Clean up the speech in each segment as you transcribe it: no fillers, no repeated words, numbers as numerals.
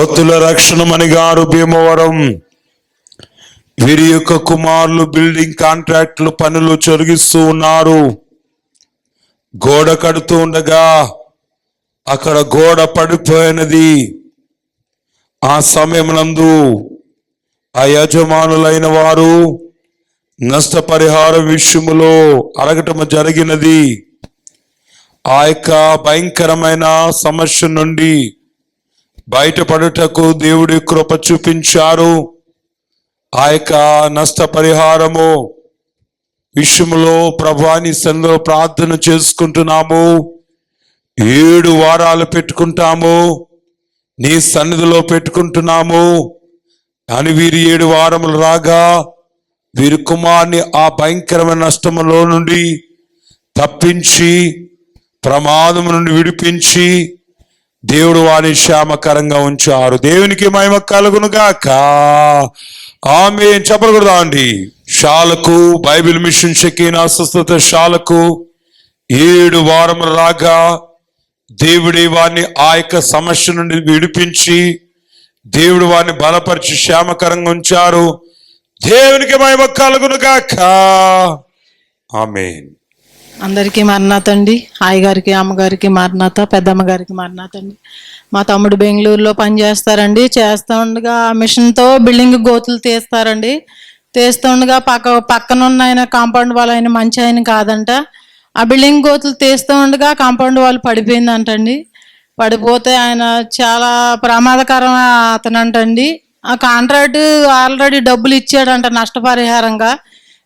భక్తుల రక్షణమణి గారు భీమవరం, వీరి యొక్క కుమారులు బిల్డింగ్ కాంట్రాక్టులు పనులు జరిగిస్తూ ఉన్నారు. గోడ కడుతూ ఉండగా అక్కడ గోడ పడిపోయినది. ఆ సమయమునందు ఆ యజమానులైన వారు నష్టపరిహారం విషయములో అడగటం జరిగినది. ఆ యొక్క భయంకరమైన సమస్య నుండి బయటపడుటకు దేవుడి కృప చూపించారు. ఆ యొక్క నష్టపరిహారము విషయంలో ప్రభువాని సన్నిధిలో ప్రార్థన చేసుకుంటున్నాము. 7 వారాలు పెట్టుకుంటాము, నీ సన్నిధిలో పెట్టుకుంటున్నాము అని వీరి 7 వారములు రాగా వీరి కుమార్ని ఆ భయంకరమైన నష్టములో నుండి తప్పించి ప్రమాదం నుండి విడిపించి దేవుడు వారిని క్షేమకరంగా ఉంచారు. దేవునికి మహిమ కలుగును గాక. ఆమేన్. చెప్పలు కూడా అండి. శాలకు బైబిల్ మిషన్ షకీనా స్వస్థత శాలకు 7 వారములు రాగా దేవుడి వారిని ఆ యొక్క సమస్య నుండి విడిపించి దేవుడు వారిని బలపరిచి క్షేమకరంగా ఉంచారు. దేవునికి మహిమ కలుగును గాక. ఆమేన్. అందరికీ మరణాత అండి. హాయ్ గారికి, అమ్మగారికి మరణాత, పెద్దమ్మ గారికి మరణాత అండి. మా తమ్ముడు బెంగళూరులో పనిచేస్తారండి. చేస్తూ ఉండగా మిషన్తో బిల్డింగ్ గోతులు తీస్తారండి. తీస్తూ ఉండగా పక్కనున్న ఆయన కాంపౌండ్ వాళ్ళు ఆయన మంచి ఆయన కాదంట. ఆ బిల్డింగ్ గోతులు తీస్తూ ఉండగా కాంపౌండ్ వాళ్ళు పడిపోయిందంటండి. పడిపోతే ఆయన చాలా ప్రమాదకరం అతనంటండి. ఆ కాంట్రాక్ట్ ఆల్రెడీ డబ్బులు ఇచ్చాడంట నష్టపరిహారంగా.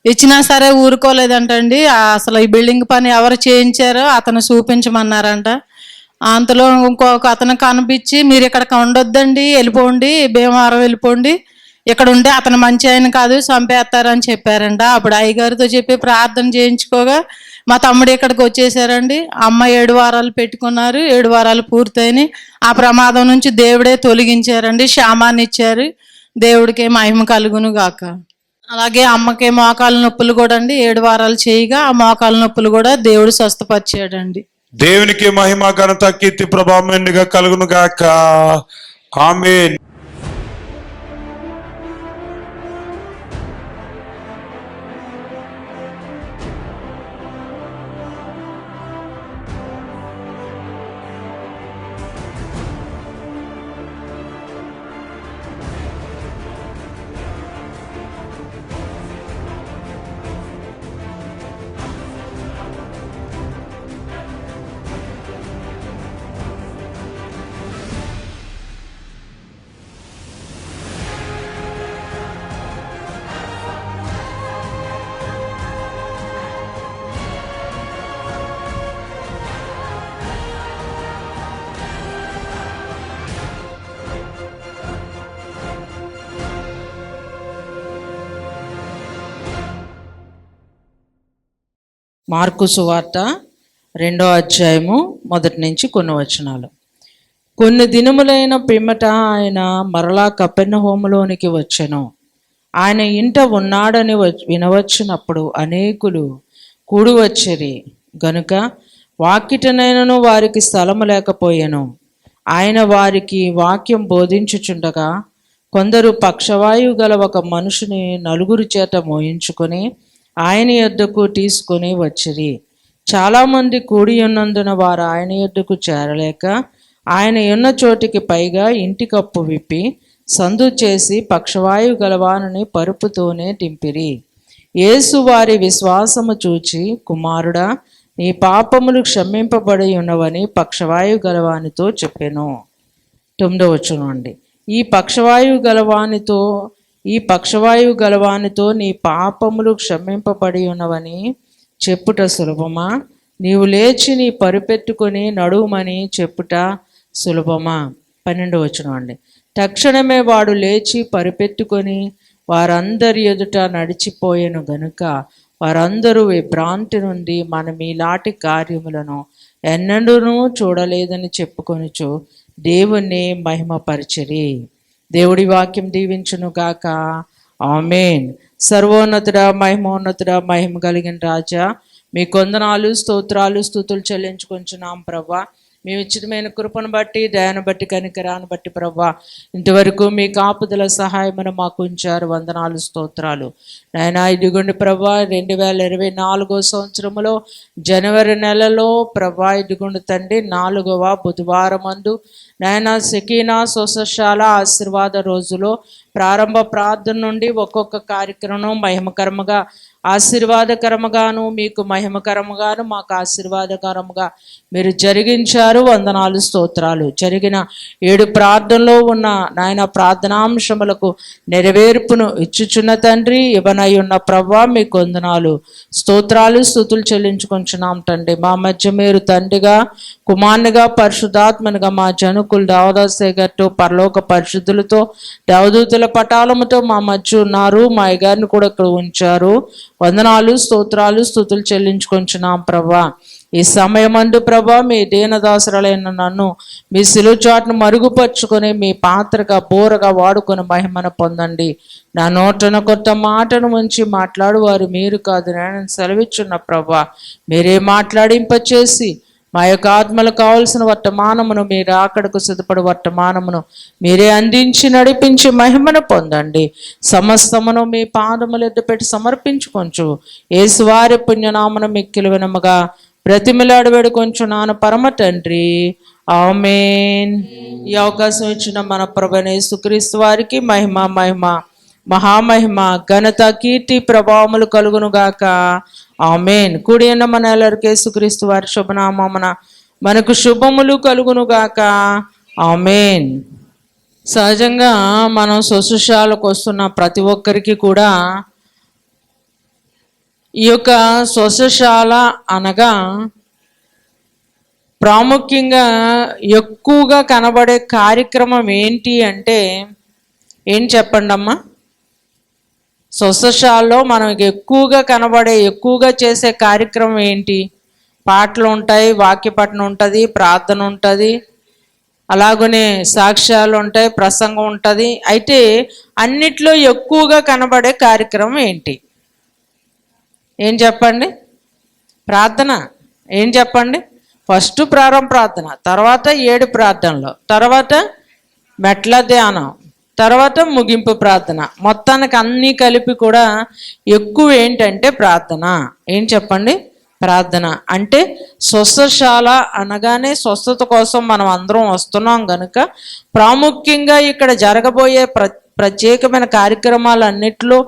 ఇచ్చినా సరే ఊరుకోలేదంటండి. అసలు ఈ బిల్డింగ్ పని ఎవరు చేయించారో అతను చూపించమన్నారంట. అంతలో ఇంకొక అతను కనిపించి, మీరు ఇక్కడ ఉండొద్దండి, వెళ్ళిపోండి, భీమవరం వెళ్ళిపోండి, ఇక్కడ ఉంటే అతను మంచి ఆయన కాదు, చంపేస్తారని చెప్పారంట. అప్పుడు అయ్యగారితో చెప్పి ప్రార్థన చేయించుకోగా మా తమ్ముడు ఇక్కడికి వచ్చేసారండి. అమ్మ 7 వారాలు పెట్టుకున్నారు. 7 వారాలు పూర్తయినాయి. ఆ ప్రమాదం నుంచి దేవుడే తొలగించారండి, క్షేమాన్ని ఇచ్చారు. దేవుడికే మహిమ కలుగును గాక. అలాగే అమ్మకి మోకాలు నొప్పులు కూడా అండి 7 వారాలు చేయగా ఆ మోకాలు నొప్పులు కూడా దేవుడు స్వస్థపరిచాడండి. దేవునికి మహిమ ఘనత కీర్తి ప్రభావం కలుగును గాక. ఆమేన్. మార్కు సువార్త 2వ అధ్యాయము 1 నుంచి కొన్ని వచనాలు. కొన్ని దినములైన పిమ్మట ఆయన మరలా కపెర్నహూములోనికి వచ్చెను. ఆయన ఇంట ఉన్నాడని వినవచ్చినప్పుడు అనేకులు కూడి వచ్చిరి గనుక వాకిటనైనను వారికి స్థలము లేకపోయెను. ఆయన వారికి వాక్యం బోధించుచుండగా కొందరు పక్షవాయువు గల ఒక మనుషుని 4 చేత మోయించుకొని ఆయన యొద్దకు తీసుకొని వచ్చిరి. చాలామంది కూడి ఉన్నందున వారు ఆయన యొద్దకు చేరలేక ఆయన ఉన్న చోటికి పైగా ఇంటి కప్పు విప్పి సందు చేసి పక్షవాయువు గలవానిని పరుపుతోనే దింపిరి. యేసు వారి విశ్వాసము చూచి, కుమారుడా, నీ పాపములు క్షమింపబడి ఉన్నవని పక్షవాయువు గలవానితో చెప్పెను. 9వ వచనం అండి. ఈ పక్షవాయువు గలవానితో నీ పాపములు క్షమింపబడి ఉన్నవని చెప్పుట సులభమా? నీవు లేచి నీ పరుపెట్టుకొని నడుమని చెప్పుట సులభమా? 12వ వచనం అండి. తక్షణమే వాడు లేచి పరిపెట్టుకొని వారందరి ఎదుట నడిచిపోయెను గనుక వారందరూ విభ్రాంతి నుండి మనం ఈలాంటి కార్యములను ఎన్నడూనూ చూడలేదని చెప్పుకొనుచు దేవుణ్ణి మహిమపరిచిరి. దేవుడి వాక్యం దీవించును గాక. ఆమేన్. సర్వోన్నతుడా, మహిమోన్నతుడా, మహిమ కలిగిన రాజా, మీ కొందనాలు, స్తోత్రాలు, స్తుతులు చెల్లించుకొంచున్నాం ప్రభా. మీ ఉచితమైన కృపను బట్టి, దయను బట్టి, కనికరాన్ని బట్టి ప్రభా ఇంతవరకు మీ కాపుదల సహాయమును మాకు ఉంచారు. వందనాలు, స్తోత్రాలు నాయనా. ఇదిగోండి ప్రభా 2024 సంవత్సరములో జనవరి నెలలో ప్రభా ఇదిగోండి తండ్రి 4వ బుధవారమందు నాయనా సెకీనా సొసశాల ఆశీర్వాద రోజులో ప్రారంభ ప్రార్థన నుండి ఒక్కొక్క కార్యక్రమం మహిమకరముగా, ఆశీర్వాదకరముగాను, మీకు మహిమకరముగాను, మాకు ఆశీర్వాదకరముగా మీరు జరిగించారు. వందనాలు, స్తోత్రాలు. జరిగిన 7 ప్రార్థనలో ఉన్న నాయన ప్రార్థనాంశములకు నెరవేర్పును ఇచ్చుచున్న తండ్రి, ఇవ్వనై ఉన్న ప్రభా మీకు వందనాలు, స్తోత్రాలు, స్తుతులు చెల్లించుకుంటున్నాం తండ్రి. మా మధ్య మీరు తండ్రిగా, కుమారునిగా, పరిశుద్ధాత్మనిగా మా జనుకులు దేవదాసేగట్టు పరలోక పరిశుద్ధులతో, దేవదూతుల పటాలముతో మా మధ్య ఉన్నారు. మా అయ్యగారిని కూడా ఇక్కడ ఉంచారు. వందనాలు, స్తోత్రాలు, స్తుతులు చెల్లించుకుంటున్నాం ప్రభా. ఈ సమయమందు ప్రభా మీ దీనదాసురాలైన నన్ను మీ సిలువ చాటును మరుగుపరుచుకొని మీ పాత్రగా బోరగా వాడుకొని మహిమను పొందండి. నా నోటన కొత్త మాటను ఉంచి మాట్లాడువారు మీరు కాదు, నేను సెలవిచ్చున్న ప్రభా మీరే మాట్లాడింపచేసి మా యొక్క ఆత్మలకు కావలసిన వర్తమానమును, మీరు అక్కడకు సిద్ధపడి వర్తమానమును మీరే అందించి నడిపించి మహిమను పొందండి. సమస్తమును మీ పాదములు ఎద్దు పెట్టి సమర్పించుకొంచు యేసువారి పుణ్యనామను మిక్కిలి వినముగా బ్రతిమిలాడి వేడుకొంచున్నాను పరమ తండ్రి, ఆమేన్. ఈ అవకాశం ఇచ్చిన మన ప్రభువైన యేసుక్రీస్తు వారికి మహిమ మహామహిమ ఘనత కీర్తి ప్రభావములు కలుగును గాక, ఆమేన్. కూడి ఉన్న మన ಎಲ್ಲರಿಗೂ యేసుక్రీస్తు వారి శుభనామమున మనకు శుభములు కలుగును గాక, ఆమేన్. సహజంగా మనం శుశ్రూషలకు వస్తున్న ప్రతి ఒక్కరికి కూడా ఈ యొక్క శుశ్రూషల అనగా ప్రాముఖ్యంగా ఎక్కువగా కనబడే కార్యక్రమం ఏంటి అంటే ఏం చెప్పండి అమ్మా? శుశ్రూషలో మనం ఎక్కువగా ఎక్కువగా చేసే కార్యక్రమం ఏంటి? పాటలు ఉంటాయి, వాక్యపఠనం ఉంటుంది, ప్రార్థన ఉంటుంది, అలాగనే సాక్ష్యాలు ఉంటాయి, ప్రసంగం ఉంటుంది. అయితే అన్నిట్లో ఎక్కువగా కనబడే కార్యక్రమం ఏంటి? ఏం చెప్పండి? ప్రార్థన. ఏం చెప్పండి? ఫస్ట్ ప్రారంభ ప్రార్థన, తర్వాత 7 ప్రార్థనలు, తర్వాత మెట్ల ధ్యానం, తర్వాత ముగింపు ప్రార్థన. మొత్తానికి అన్నీ కలిపి కూడా ఎక్కువ ఏంటంటే ప్రార్థన. ఏం చెప్పండి? ప్రార్థన. అంటే స్వస్థశాల అనగానే స్వస్థత కోసం మనం అందరం వస్తున్నాం కనుక ప్రాముఖ్యంగా ఇక్కడ జరగబోయే ప్రత్యేకమైన కార్యక్రమాలన్నిటిలో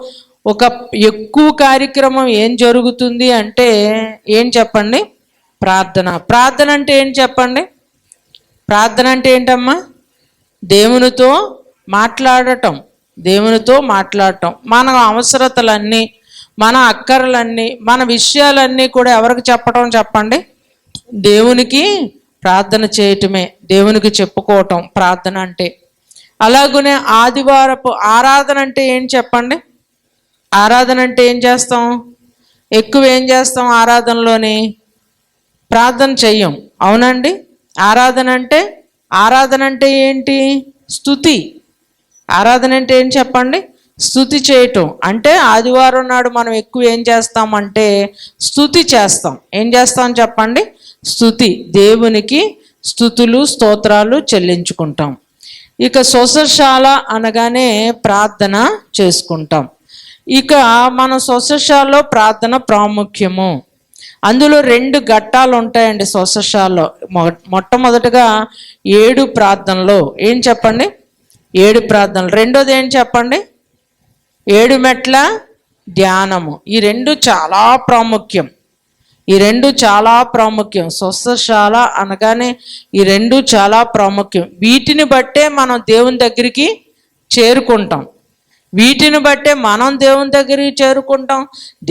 ఒక ఎక్కువ కార్యక్రమం ఏం జరుగుతుంది అంటే ఏం చెప్పండి? ప్రార్థన. ప్రార్థన అంటే ఏం చెప్పండి? ప్రార్థన అంటే ఏంటమ్మా? దేవునితో మాట్లాడటం. మన అవసరతలన్నీ, మన అక్కర్లన్నీ, మన విషయాలన్నీ కూడా ఎవరికి చెప్పటం చెప్పండి? దేవునికి ప్రార్థన చేయటమే, దేవునికి చెప్పుకోవటం ప్రార్థన అంటే. అలాగనే ఆదివారపు ఆరాధన అంటే ఏం చెప్పండి? ఆరాధన అంటే ఏం చేస్తాం? ఎక్కువ ఏం చేస్తాం ఆరాధనలోని? ప్రార్థన చెయ్యం, అవునండి? ఆరాధన అంటే ఏంటి? స్తుతి. ఆరాధన అంటే ఏం చెప్పండి? స్తుతి చేయటం. అంటే ఆదివారం నాడు మనం ఎక్కువ ఏం చేస్తామంటే స్తుతి చేస్తాం. ఏం చేస్తాం చెప్పండి? స్తుతి. దేవునికి స్తుతులు, స్తోత్రాలు చెల్లించుకుంటాం. ఇక శుశ్రూషల అనగానే ప్రార్థన చేసుకుంటాం. ఇక మన శుశ్రూషలో ప్రార్థన ప్రాముఖ్యము. అందులో 2 ఘట్టాలు ఉంటాయండి శుశ్రూషలో. మొట్టమొదటిగా 7 ప్రార్థనలో ఏం చెప్పండి? 7 ప్రార్థనలు. రెండోది ఏం చెప్పండి? 7 మెట్ల ధ్యానము. ఈ 2 చాలా ప్రాముఖ్యం. శుశ్రూషల అనగానే ఈ 2 చాలా ప్రాముఖ్యం. వీటిని బట్టే మనం దేవుని దగ్గరికి చేరుకుంటాం.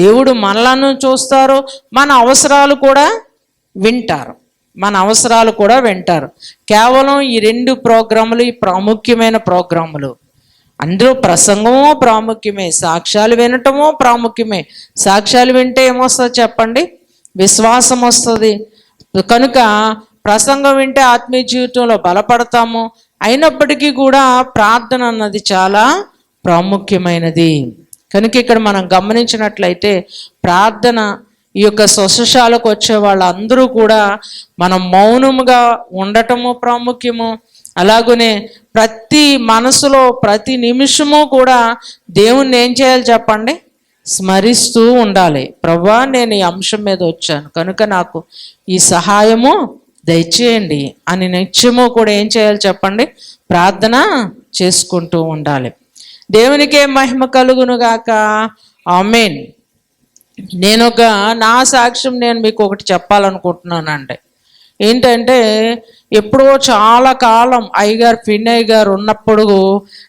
దేవుడు మనలను చూస్తారు, మన అవసరాలు కూడా వింటారు. కేవలం ఈ 2 ప్రోగ్రాములు ఈ ప్రాముఖ్యమైన ప్రోగ్రాములు. అందులో ప్రసంగము ప్రాముఖ్యమే, సాక్ష్యాలు వినటము ప్రాముఖ్యమే. సాక్ష్యాలు వింటే ఏమొస్తుంది చెప్పండి? విశ్వాసం వస్తుంది. కనుక ప్రసంగం వింటే ఆత్మీయ జీవితంలో బలపడతాము. అయినప్పటికీ కూడా ప్రార్థన అన్నది చాలా ప్రాముఖ్యమైనది. కనుక ఇక్కడ మనం గమనించినట్లయితే ప్రార్థన ఈ యొక్క స్వస్థశాలకు వచ్చే వాళ్ళందరూ కూడా మనం మౌనముగా ఉండటము ప్రాముఖ్యము. అలాగనే ప్రతి మనసులో ప్రతి నిమిషము కూడా దేవుణ్ణి ఏం చేయాలి చెప్పండి? స్మరిస్తూ ఉండాలి. ప్రభువా, నేను ఈ అంశం మీద వచ్చాను కనుక నాకు ఈ సహాయము దయచేయండి అని నిత్యము కూడా ఏం చేయాలి చెప్పండి? ప్రార్థన చేసుకుంటూ ఉండాలి. దేవునికే మహిమ కలుగునుగాక. ఆమేన్. నా సాక్ష్యం నేను మీకు ఒకటి చెప్పాలనుకుంటున్నానండి. ఏంటంటే, ఎప్పుడో చాలా కాలం అయ్యగారు పిన్నయ్య గారు ఉన్నప్పుడు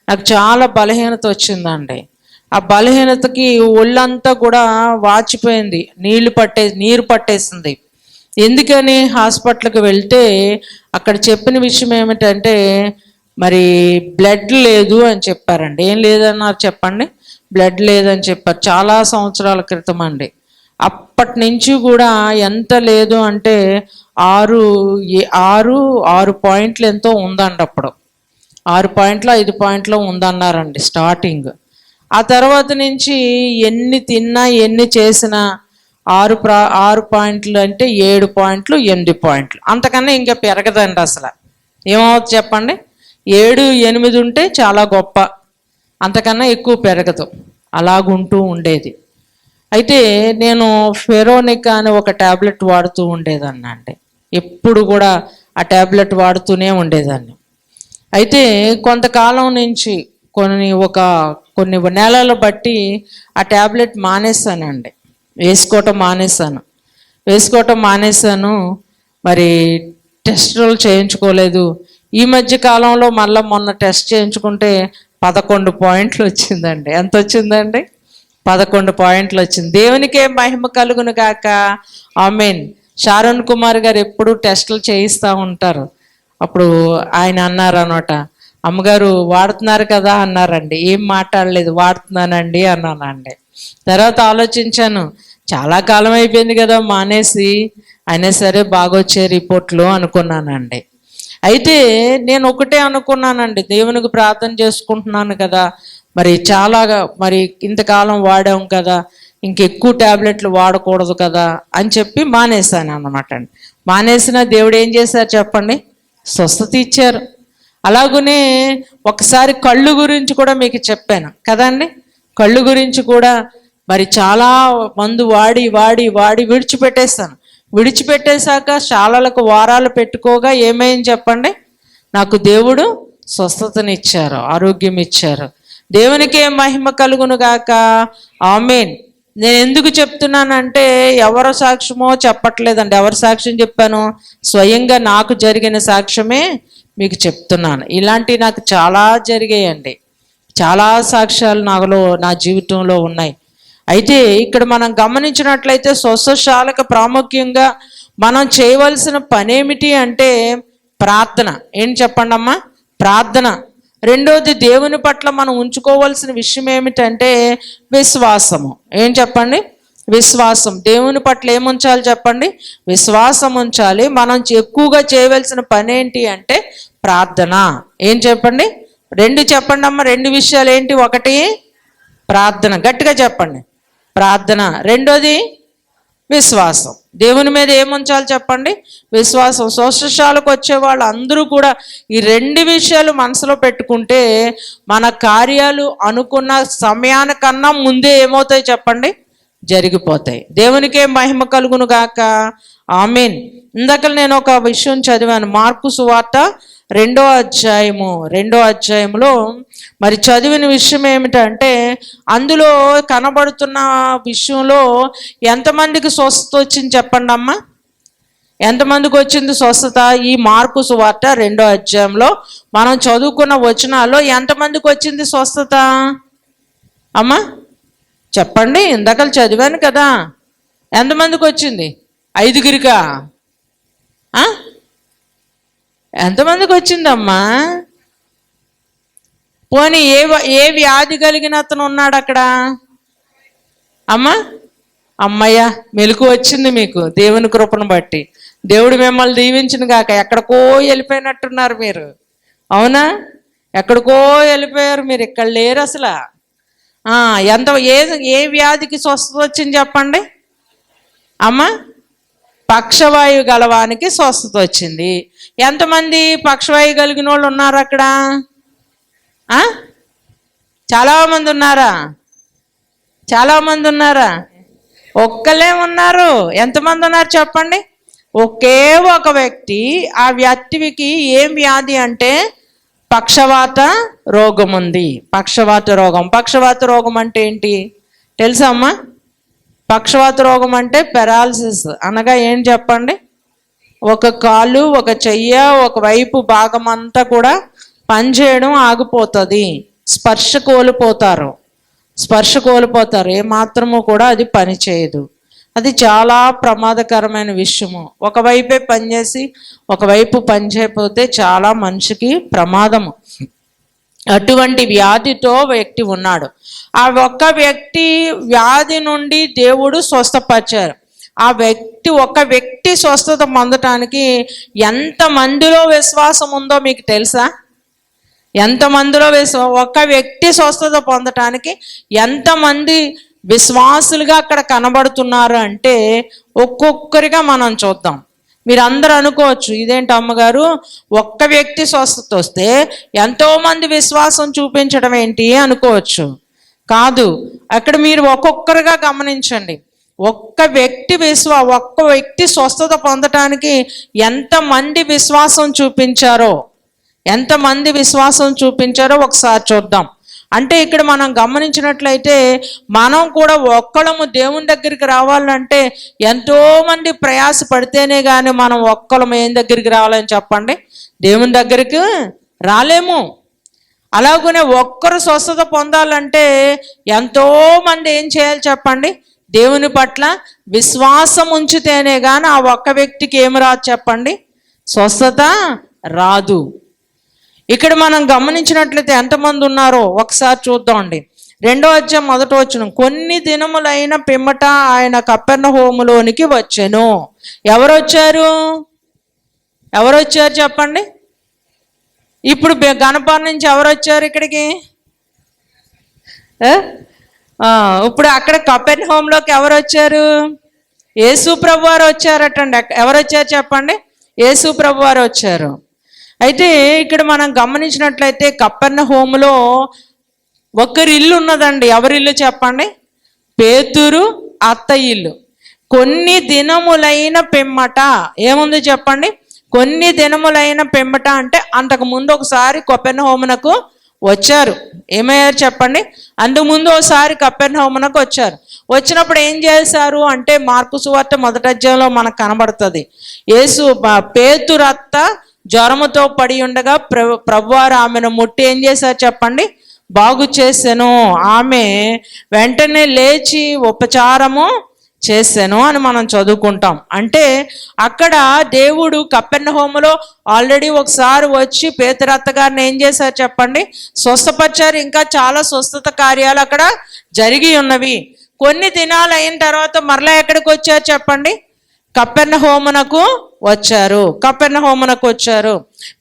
నాకు చాలా బలహీనత వచ్చిందండి. ఆ బలహీనతకి ఒళ్ళంతా కూడా వాచిపోయింది, నీరు పట్టేసింది. ఎందుకని హాస్పిటల్కి వెళ్తే అక్కడ చెప్పిన విషయం ఏమిటంటే, మరి బ్లడ్ లేదు అని చెప్పారండి. ఏం లేదన్నారు చెప్పండి? బ్లడ్ లేదని చెప్పారు. చాలా సంవత్సరాల క్రితం అండి. అప్పటి నుంచి కూడా ఎంత లేదు అంటే 6 పాయింట్లు ఎంతో ఉందండి. అప్పుడు 6 పాయింట్లు 5 పాయింట్లు ఉందన్నారండి స్టార్టింగ్. ఆ తర్వాత నుంచి ఎన్ని తిన్నా ఎన్ని చేసినా 6 పాయింట్లు అంటే 7 పాయింట్లు 8 పాయింట్లు, అంతకన్నా ఇంకా పెరగదండి. అసలు ఏమవుతుంది చెప్పండి? 7, 8 ఉంటే చాలా గొప్ప, అంతకన్నా ఎక్కువ పెరగదు. అలాగుంటూ ఉండేది. అయితే నేను ఫెరోనికా అని ఒక ట్యాబ్లెట్ వాడుతూ ఉండేదాన్ని అండి. ఎప్పుడు కూడా ఆ ట్యాబ్లెట్ వాడుతూనే ఉండేదాన్ని. అయితే కొంతకాలం నుంచి కొన్ని నెలలు బట్టి ఆ ట్యాబ్లెట్ మానేశానండి. వేసుకోవటం మానేశాను. మరి టెస్టులు చేయించుకోలేదు. ఈ మధ్య కాలంలో మొన్న టెస్ట్ చేయించుకుంటే 11 పాయింట్లు వచ్చిందండి. ఎంత వచ్చిందండి? 11 పాయింట్లు వచ్చింది. దేవునికే మహిమ కలుగును గాక. ఆమేన్. షారోన్ కుమార్ గారు ఎప్పుడు టెస్టులు చేయిస్తూ ఉంటారు. అప్పుడు ఆయన అన్నారు అనమాట, అమ్మగారు వాడుతున్నారు కదా అన్నారండి. ఏం మాట్లాడలేదు, వాడుతున్నానండి అన్నానండి. తర్వాత ఆలోచించాను, చాలా కాలం అయిపోయింది కదా మానేసి, అయినా సరే బాగొచ్చే రిపోర్ట్లు అనుకున్నానండి. అయితే నేను ఒకటే అనుకున్నానండి, దేవునికి ప్రార్థన చేసుకుంటున్నాను కదా, మరి ఇంతకాలం వాడాం కదా, ఇంకెక్కువ ట్యాబ్లెట్లు వాడకూడదు కదా అని చెప్పి మానేశాను అన్నమాట అండి. మానేసిన దేవుడు ఏం చేశారు చెప్పండి? స్వస్థత ఇచ్చారు. అలాగనే ఒకసారి కళ్ళు గురించి కూడా మీకు చెప్పాను కదండి. కళ్ళు గురించి కూడా మరి చాలా మందు వాడి విడిచిపెట్టేశాక శాలలకు వారాలు పెట్టుకోగా ఏమైంది చెప్పండి? నాకు దేవుడు స్వస్థతనిచ్చారు, ఆరోగ్యం ఇచ్చారు. దేవునికే మహిమ కలుగును గాక. ఆమేన్. నేను ఎందుకు చెప్తున్నానంటే, ఎవరి సాక్ష్యమో చెప్పట్లేదండి. ఎవరి సాక్ష్యం చెప్పాను? స్వయంగా నాకు జరిగిన సాక్ష్యమే మీకు చెప్తున్నాను. ఇలాంటివి నాకు చాలా జరిగాయండి. చాలా సాక్ష్యాలు నా జీవితంలో ఉన్నాయి. అయితే ఇక్కడ మనం గమనించినట్లయితే స్వస్థశాలకు ప్రాముఖ్యంగా మనం చేయవలసిన పనేమిటి అంటే ప్రార్థన. ఏం చెప్పండి అమ్మా? ప్రార్థన. రెండోది, దేవుని పట్ల మనం ఉంచుకోవాల్సిన విషయం ఏమిటంటే విశ్వాసము. ఏం చెప్పండి? విశ్వాసం. దేవుని పట్ల ఏముంచాలి చెప్పండి? విశ్వాసం ఉంచాలి. మనం ఎక్కువగా చేయవలసిన పని ఏంటి అంటే ప్రార్థన. ఏం చెప్పండి? 2 చెప్పండి అమ్మ. 2 విషయాలు ఏంటి? ఒకటి ప్రార్థన, గట్టిగా చెప్పండి, ప్రార్థన. రెండోది విశ్వాసం. దేవుని మీద ఏముంచాలి చెప్పండి? విశ్వాసం. స్వస్థశాలకు వచ్చే వాళ్ళు అందరూ కూడా ఈ 2 విషయాలు మనసులో పెట్టుకుంటే మన కార్యాలు అనుకున్న సమయానికన్నా ముందే ఏమవుతాయి చెప్పండి? జరిగిపోతాయి. దేవునికే మహిమ కలుగును గాక. ఆమేన్. ఇందాక నేను ఒక విషయం చదివాను, మార్కు సువార్త 2వ అధ్యాయంలో మరి చదివిన విషయం ఏమిటంటే, అందులో కనబడుతున్న విషయంలో ఎంతమందికి స్వస్థత వచ్చింది చెప్పండి అమ్మా? ఎంతమందికి వచ్చింది స్వస్థత? ఈ మార్కు సువార్త 2వ అధ్యాయంలో మనం చదువుకున్న వచనాల్లో ఎంతమందికి వచ్చింది స్వస్థత అమ్మా? చెప్పండి. ఇందాక చదివాను కదా, ఎంతమందికి వచ్చింది? 5గురికా? ఎంతమందికి వచ్చిందమ్మా? పోనీ ఏ వ్యాధి కలిగిన అతను ఉన్నాడు అక్కడ అమ్మా? అమ్మయ్య, మెలకు వచ్చింది మీకు దేవుని కృపను బట్టి. దేవుడు మిమ్మల్ని దీవించిన గాక. ఎక్కడికో వెళ్ళిపోయినట్టున్నారు మీరు, అవునా? ఎక్కడికో వెళ్ళిపోయారు మీరు, ఇక్కడ లేరు అసలు. ఏ వ్యాధికి స్వస్థత వచ్చింది చెప్పండి? అమ్మ పక్షవాయువు గలవానికి స్వస్థత వచ్చింది. ఎంతమంది పక్షవాయువు కలిగిన వాళ్ళు ఉన్నారు అక్కడ? చాలామంది ఉన్నారా? చాలామంది ఉన్నారా? ఒక్కలే ఉన్నారు. ఎంతమంది ఉన్నారు చెప్పండి? ఒకే ఒక వ్యక్తి. ఆ వ్యక్తికి ఏం వ్యాధి అంటే పక్షవాత రోగం ఉంది. పక్షవాత రోగం. పక్షవాత రోగం అంటే ఏంటి తెలుసా అమ్మా? పక్షవాత రోగం అంటే పెరాలసిస్ అనగా ఏం చెప్పండి? ఒక కాలు, ఒక చెయ్య, ఒకవైపు భాగం అంతా కూడా పనిచేయడం ఆగిపోతుంది. స్పర్శ కోల్పోతారు. ఏమాత్రము కూడా అది పని చేయదు. అది చాలా ప్రమాదకరమైన విషయము. ఒకవైపే పనిచేసి ఒకవైపు పనిచేయకపోతే చాలా మనిషికి ప్రమాదము. అటువంటి వ్యాధితో వ్యక్తి ఉన్నాడు. ఆ ఒక్క వ్యక్తి వ్యాధి నుండి దేవుడు స్వస్థపరిచారు. ఒక వ్యక్తి స్వస్థత పొందటానికి ఎంతమందిలో విశ్వాసం ఉందో మీకు తెలుసా? ఎంతమందిలో ఒక వ్యక్తి స్వస్థత పొందటానికి ఎంతమంది విశ్వాసులుగా అక్కడ కనబడుతున్నారు అంటే ఒక్కొక్కరిగా మనం చూద్దాం. మీరు అందరూ అనుకోవచ్చు, ఇదేంటి అమ్మగారు ఒక్క వ్యక్తి స్వస్థత వస్తే ఎంతోమంది విశ్వాసం చూపించడం ఏంటి అనుకోవచ్చు. కాదు, అక్కడ మీరు ఒక్కొక్కరుగా గమనించండి. ఒక్క వ్యక్తి స్వస్థత పొందటానికి ఎంతమంది విశ్వాసం చూపించారో ఒకసారి చూద్దాం. అంటే ఇక్కడ మనం గమనించినట్లయితే మనం కూడా ఒక్కళ్ళము దేవుని దగ్గరికి రావాలంటే ఎంతో మంది ప్రయాస పడితేనే కానీ మనం ఒక్కళ్ళము ఏం దగ్గరికి రావాలని చెప్పండి? దేవుని దగ్గరికి రాలేము. అలాగనే ఒక్కరు స్వస్థత పొందాలంటే ఎంతో మంది ఏం చేయాలి చెప్పండి? దేవుని పట్ల విశ్వాసం ఉంచితేనే కానీ ఆ ఒక్క వ్యక్తికి ఏమి రాదు చెప్పండి? స్వస్థత రాదు. ఇక్కడ మనం గమనించినట్లయితే ఎంతమంది ఉన్నారో ఒకసారి చూద్దామండి. 2వ అధ్యాయం 1వ వచనం. కొన్ని దినములైన పిమ్మట ఆయన కపెర్నహూములోనికి వచ్చెను. ఎవరు వచ్చారు చెప్పండి? ఇప్పుడు గణపాల నుంచి ఎవరు వచ్చారు ఇక్కడికి? ఇప్పుడు అక్కడ కపెర్నహూములోకి ఎవరు వచ్చారు? యేసు ప్రభువారు వచ్చారటండి. ఎవరు వచ్చారు చెప్పండి? యేసు ప్రభువారు వచ్చారు. అయితే ఇక్కడ మనం గమనించినట్లయితే కపెర్నహూములో ఒకరి ఇల్లు ఉన్నదండి. ఎవరి ఇల్లు చెప్పండి? పేతురు అత్త ఇల్లు. కొన్ని దినములైన పిమ్మట ఏముంది చెప్పండి? కొన్ని దినములైన పిమ్మట అంటే అంతకుముందు ఒకసారి కపెర్నహూమునకు వచ్చారు. ఏమయ్యారు చెప్పండి? అంతకుముందు ఒకసారి కపెర్నహూమునకు వచ్చారు. వచ్చినప్పుడు ఏం చేశారు అంటే మార్కు సువార్త 1వ అధ్యాయంలో మనకు కనబడుతుంది. పేతురు అత్త జ్వరముతో పడి ఉండగా ప్రభువారు ఆమెను ముట్టి ఏం చేశారు చెప్పండి? బాగు చేసెను. ఆమె వెంటనే లేచి ఉపచారము చేసెను అని మనం చదువుకుంటాం. అంటే అక్కడ దేవుడు కపెర్నహూములో ఆల్రెడీ ఒకసారి వచ్చి పేతురత్త గారిని ఏం చేశారు చెప్పండి? స్వస్థపరిచారు. ఇంకా చాలా స్వస్థత కార్యాలు అక్కడ జరిగి ఉన్నవి. కొన్ని దినాలు అయిన తర్వాత మరలా ఎక్కడికి వచ్చారు చెప్పండి? కపెర్నహూమునకు వచ్చారు.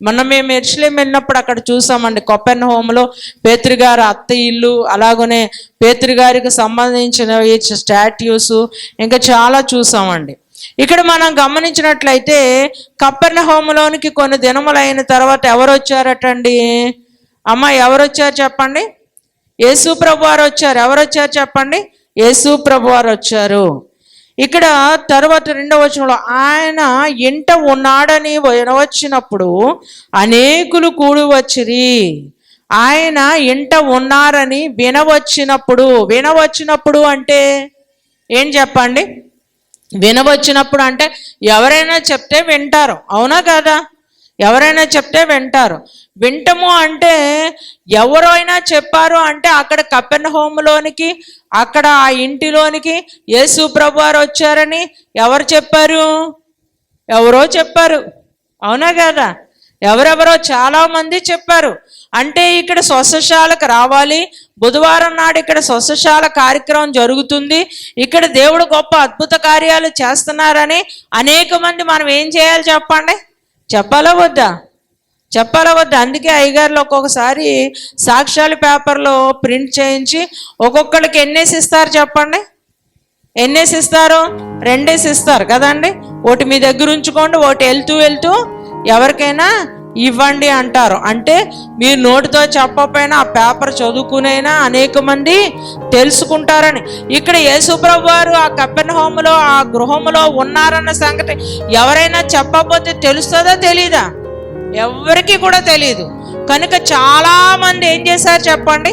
మొన్న మేము యెరూషలేం వెళ్ళినప్పుడు అక్కడ చూసామండి. కపెర్నహూములో పేతురు గారి అత్త ఇల్లు, అలాగనే పేతురు గారికి సంబంధించిన స్టాట్యూస్ ఇంకా చాలా చూసామండి. ఇక్కడ మనం గమనించినట్లయితే కపెర్నహూములోనికి కొన్ని దినములు అయిన తర్వాత ఎవరు వచ్చారటండి? అమ్మ ఎవరు వచ్చారు చెప్పండి? యేసు ప్రభువారు వచ్చారు. ఎవరు వచ్చారు చెప్పండి? యేసు ప్రభువారు వచ్చారు. ఇక్కడ తర్వాత 2వ వచనంలో ఆయన ఇంట ఉన్నాడని వినవచ్చినప్పుడు అనేకులు కూడి వచ్చిరి. ఆయన ఇంట ఉన్నారని వినవచ్చినప్పుడు అంటే ఏం చెప్పండి? వినవచ్చినప్పుడు అంటే ఎవరైనా చెప్తే వింటారు. అవునా కదా? ఎవరైనా చెప్తే వింటారు. వింటము అంటే ఎవరైనా చెప్పారు అంటే అక్కడ కపెర్నహూములోనికి, అక్కడ ఆ ఇంటిలోనికి యేసు ప్రభువారు వచ్చారని ఎవరు చెప్పారు? ఎవరో చెప్పారు. అవునా కదా? ఎవరెవరో చాలా మంది చెప్పారు. అంటే ఇక్కడ స్వస్థశాలకు రావాలి, బుధవారం నాడు ఇక్కడ స్వస్థశాల కార్యక్రమం జరుగుతుంది, ఇక్కడ దేవుడు గొప్ప అద్భుత కార్యాలు చేస్తున్నారని అనేక మంది మనం ఏం చేయాలి చెప్పండి? చెప్పాలా వద్దా? అందుకే అయ్యగారులు ఒక్కొక్కసారి సాక్ష్యాల పేపర్లో ప్రింట్ చేయించి ఒక్కొక్కరికి ఎన్నేసి ఇస్తారు చెప్పండి? ఎన్నేసి ఇస్తారు? 2 ఇస్తారు కదండి. ఒకటి మీ దగ్గర ఉంచుకోండి, ఒకటి వెళ్తూ ఎవరికైనా ఇవ్వండి అంటారు. అంటే మీరు నోటితో చెప్పకపోయినా ఆ పేపర్ చదువుకునైనా అనేక మంది తెలుసుకుంటారని. ఇక్కడ యేసుప్రభు వారు ఆ కపెర్నహూములో ఆ గృహములో ఉన్నారన్న సంగతి ఎవరైనా చెప్పకపోతే తెలుస్తుందా తెలీదా? ఎవరికి కూడా తెలియదు. కనుక చాలా మంది ఏం చేశారు చెప్పండి?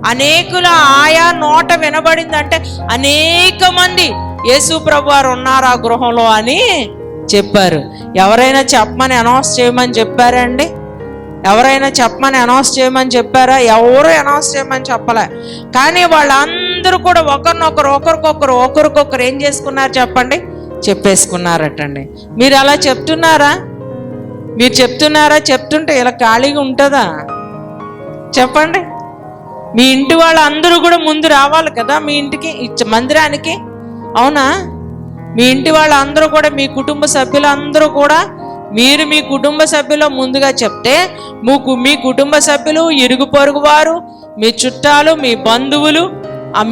అనేకుల ఆయా నోట వినబడిందంటే అనేక మంది యేసుప్రభు వారు ఉన్నారు ఆ గృహంలో అని చెప్పారు. ఎవరైనా చెప్పమని అనౌన్స్ చేయమని చెప్పారండి? ఎవరైనా చెప్పమని అనౌన్స్ చేయమని చెప్పారా? ఎవరు అనౌన్స్ చేయమని చెప్పలే. కానీ వాళ్ళందరూ కూడా ఒకరికొకరు ఏం చేసుకున్నారు చెప్పండి? చెప్పేసుకున్నారటండి. మీరు అలా చెప్తున్నారా? మీరు చెప్తున్నారా? చెప్తుంటే ఇలా ఖాళీగా ఉంటుందా చెప్పండి? మీ ఇంటి వాళ్ళందరూ కూడా ముందు రావాలి కదా మీ ఇంటికి, మందిరానికి, అవునా? మీ ఇంటి వాళ్ళందరూ కూడా, మీ కుటుంబ సభ్యులందరూ కూడా, మీరు మీ కుటుంబ సభ్యులు ముందుగా చెప్తే మీ కుటుంబ సభ్యులు, ఇరుగు పొరుగు వారు, మీ చుట్టాలు, మీ బంధువులు,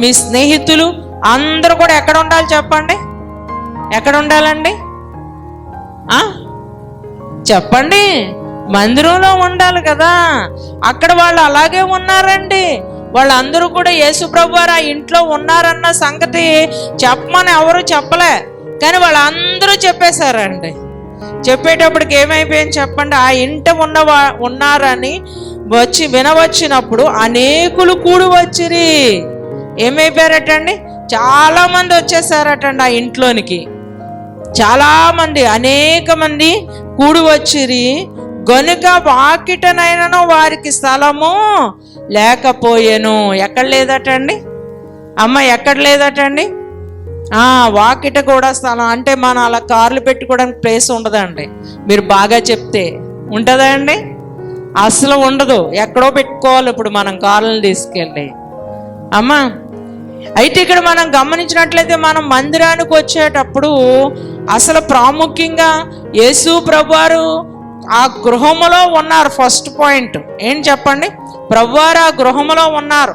మీ స్నేహితులు అందరూ కూడా ఎక్కడ ఉండాలి చెప్పండి? ఎక్కడ ఉండాలండి? చెప్పండి. మందిరంలో ఉండాలి కదా. అక్కడ వాళ్ళు అలాగే ఉన్నారండి. వాళ్ళందరూ కూడా యేసుప్రభు వారు ఆ ఇంట్లో ఉన్నారన్న సంగతి చెప్పమని ఎవరు చెప్పలే, కానీ వాళ్ళందరూ చెప్పేశారండి. చెప్పేటప్పటికి ఏమైపోయింది చెప్పండి? ఆ ఇంట ఉన్నారని వినవచ్చినప్పుడు అనేకులు కూడి వచ్చిరి. ఏమైపోయారటండి? చాలా మంది వచ్చేసారటండి ఆ ఇంట్లోనికి. చాలా మంది, అనేక మంది కూడి వచ్చిరి. గనుక వాకిటనైనను వారికి స్థలము లేకపోయేను. ఎక్కడ లేదటండి అమ్మ? ఎక్కడ లేదటండి? వాకిట కూడా స్థలం అంటే మనం అలా కార్లు పెట్టుకోవడానికి ప్లేస్ ఉండదండి. మీరు బాగా చెప్తే ఉంటుందా అండి? అసలు ఉండదు. ఎక్కడో పెట్టుకోవాలి ఇప్పుడు మనం కార్లను తీసుకెళ్ళి. అమ్మా, అయితే ఇక్కడ మనం గమనించినట్లయితే మనం మందిరానికి వచ్చేటప్పుడు అసలు ప్రాముఖ్యంగా యేసు ప్రభువారు ఆ గృహములో ఉన్నారు. ఫస్ట్ పాయింట్ ఏం చెప్పండి? ప్రభువారు ఆ గృహములో ఉన్నారు,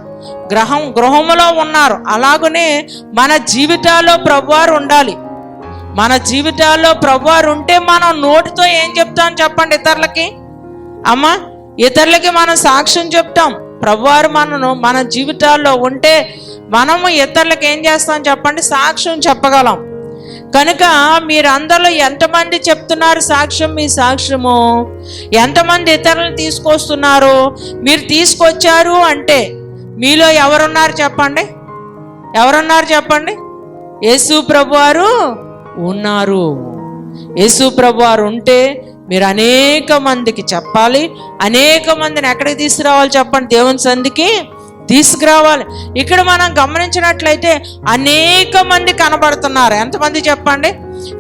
గృహములో ఉన్నారు. అలాగనే మన జీవితాల్లో ప్రభువారు ఉండాలి. మన జీవితాల్లో ప్రభువారు ఉంటే మనం నోటితో ఏం చెప్తాం చెప్పండి ఇతరులకి? అమ్మా, ఇతరులకి మనం సాక్ష్యం చెప్తాం. ప్రభువారు మన జీవితాల్లో ఉంటే మనము ఇతరులకు ఏం చేస్తాం చెప్పండి? సాక్ష్యం చెప్పగలం. కనుక మీరందరిలో ఎంతమంది చెప్తున్నారు సాక్ష్యం? మీ సాక్ష్యము ఎంతమంది ఇతరులను తీసుకొస్తున్నారు? మీరు తీసుకొచ్చారు అంటే మీలో ఎవరున్నారు చెప్పండి? ఎవరున్నారు చెప్పండి? యేసు ప్రభువారు ఉన్నారు. యేసు ప్రభువారు ఉంటే మీరు అనేక మందికి చెప్పాలి. అనేక మందిని ఎక్కడికి తీసుకురావాలి చెప్పండి? దేవుని సంధికి తీసుకురావాలి. ఇక్కడ మనం గమనించినట్లయితే అనేక మంది కనబడుతున్నారు. ఎంతమంది చెప్పండి?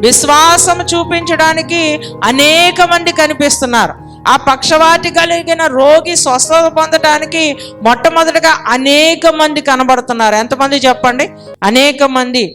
విశ్వాసం చూపించడానికి అనేక మంది కనిపిస్తున్నారు. ఆ పక్షవాతి కలిగిన రోగి స్వస్థత పొందడానికి మొట్టమొదటిగా అనేక మంది కనబడుతున్నారు. ఎంతమంది చెప్పండి? అనేక మంది.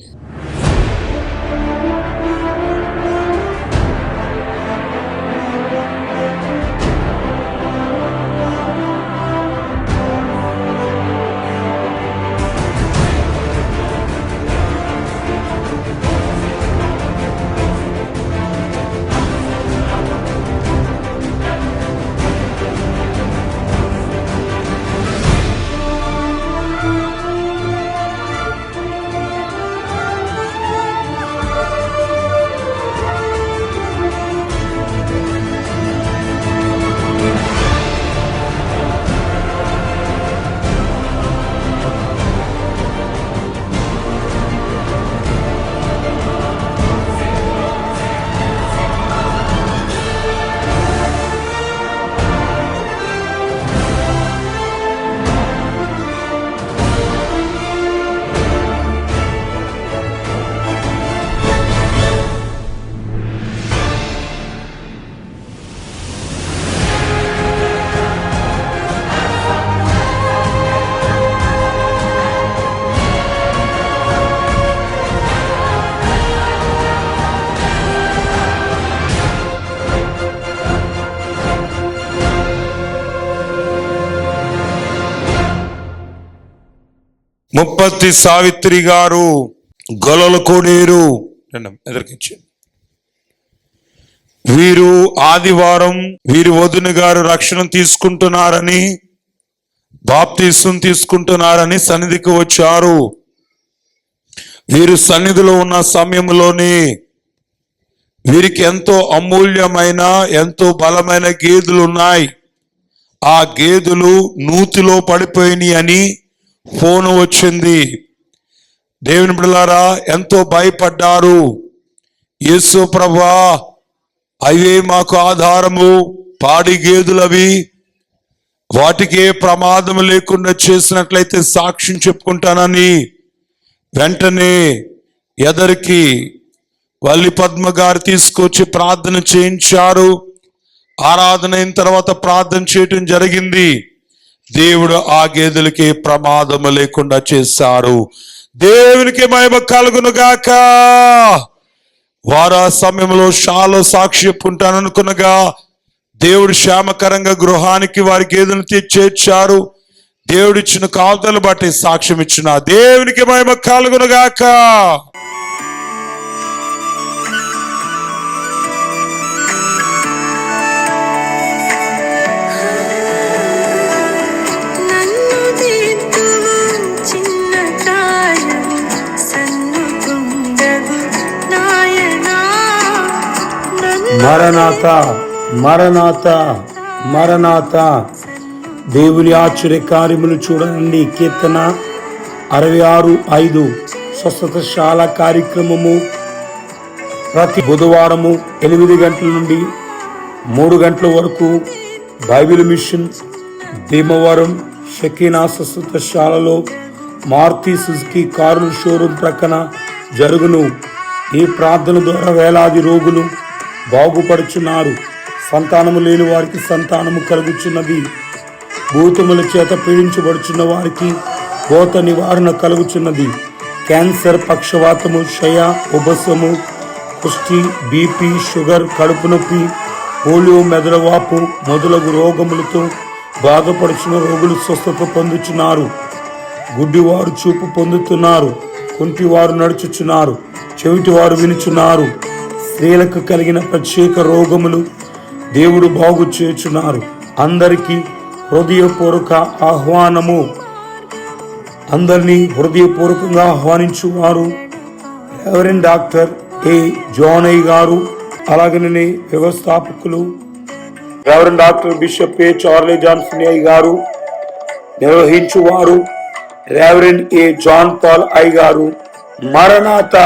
ముప్పత్తి సావిత్రి గారు గొల్లల కోనేరు ఎదురుకిచ్చాను. వీరు ఆదివారం వీరి వదిన గారు రక్షణ తీసుకుంటున్నారని, బాప్తీసం తీసుకుంటున్నారని సన్నిధికి వచ్చారు. వీరు సన్నిధిలో ఉన్న సమయంలోనే వీరికి ఎంతో అమూల్యమైన, ఎంతో బలమైన గేదెలు ఉన్నాయి. ఆ గేదెలు నూతిలో పడిపోయినాయి అని ఫోన్ వచ్చింది. దేవుని బిడ్డలారా, ఎంతో భయపడ్డారు. యేసు ప్రభువా, అవే మాకు ఆధారము, పాడి గేదెలవి, వాటికి ఏ ప్రమాదం లేకుండా చేసినట్లయితే సాక్ష్యం చెప్పుకుంటానని వెంటనే ఎదరికి వల్లి పద్మ గారు తీసుకొచ్చి ప్రార్థన చేయించారు. ఆరాధన అయిన తర్వాత ప్రార్థన చేయటం జరిగింది. దేవుడు ఆ గేదెలకి ప్రమాదం లేకుండా చేశారు. దేవునికి మహిమ కలుగును గాక. వారు ఆ సమయంలో షాలో సాక్షి చెప్పుకుంటాను అనుకునగా దేవుడు క్షేమకరంగా గృహానికి వారి గేదెను చేర్చారు. దేవుడిచ్చిన కాపుదలు బట్టి సాక్ష్యం ఇచ్చిన దేవునికి మహిమ కలుగును గాక. మరణాత మరణాత మరణాత. దేవుని ఆశ్చర్య కార్యములు చూడండి. కీర్తన 66:5 స్వస్థతశాల కార్యక్రమము ప్రతి బుధవారము 8 గంటల నుండి 3 గంటల వరకు బైబిల్ మిషన్ భీమవరం షకీనా స్వస్థతశాలలో మారుతి సుజుకి కారు షోరూం ప్రక్కన జరుగును. ఈ ప్రార్థన ద్వారా వేలాది రోగులు బాగుపడుచున్నారు. సంతానము లేని వారికి సంతానము కలుగుచున్నది. భూతముల చేత పీడించబడుచున్న వారికి భూత నివారణ కలుగుచున్నది. క్యాన్సర్, పక్షవాతము, క్షయ, ఉబసము, కుష్టి, బీపీ, షుగర్, కడుపు నొప్పి, పోలియో, మెదడువాపు మొదలగు రోగములతో బాధపడుచున్న రోగులు స్వస్థత పొందుచున్నారు. గుడ్డివారు చూపు పొందుతున్నారు. కుంటివారు నడుచుచున్నారు. చెవిటివారు వినుచున్నారు. స్త్రీలకు కలిగిన ప్రత్యేక రోగములు దేవుడు బాగు చేయుచున్నారు. అందరికీ హృదయపూర్వక ఆహ్వానము. అందరినీ హృదయపూర్వకంగా ఆహ్వానించువారు రెవరెండ్ డాక్టర్ ఏ జానయ్య గారు, అలాగనే వ్యవస్థాపకులు రెవరెండ్ డాక్టర్ బిషప్ ఏ చార్లీ జాన్సన్ అయ్య గారు, నిర్వహించువారు రెవరెండ్ ఏ జాన్ పాల్ అయ్య గారు. మరణాత.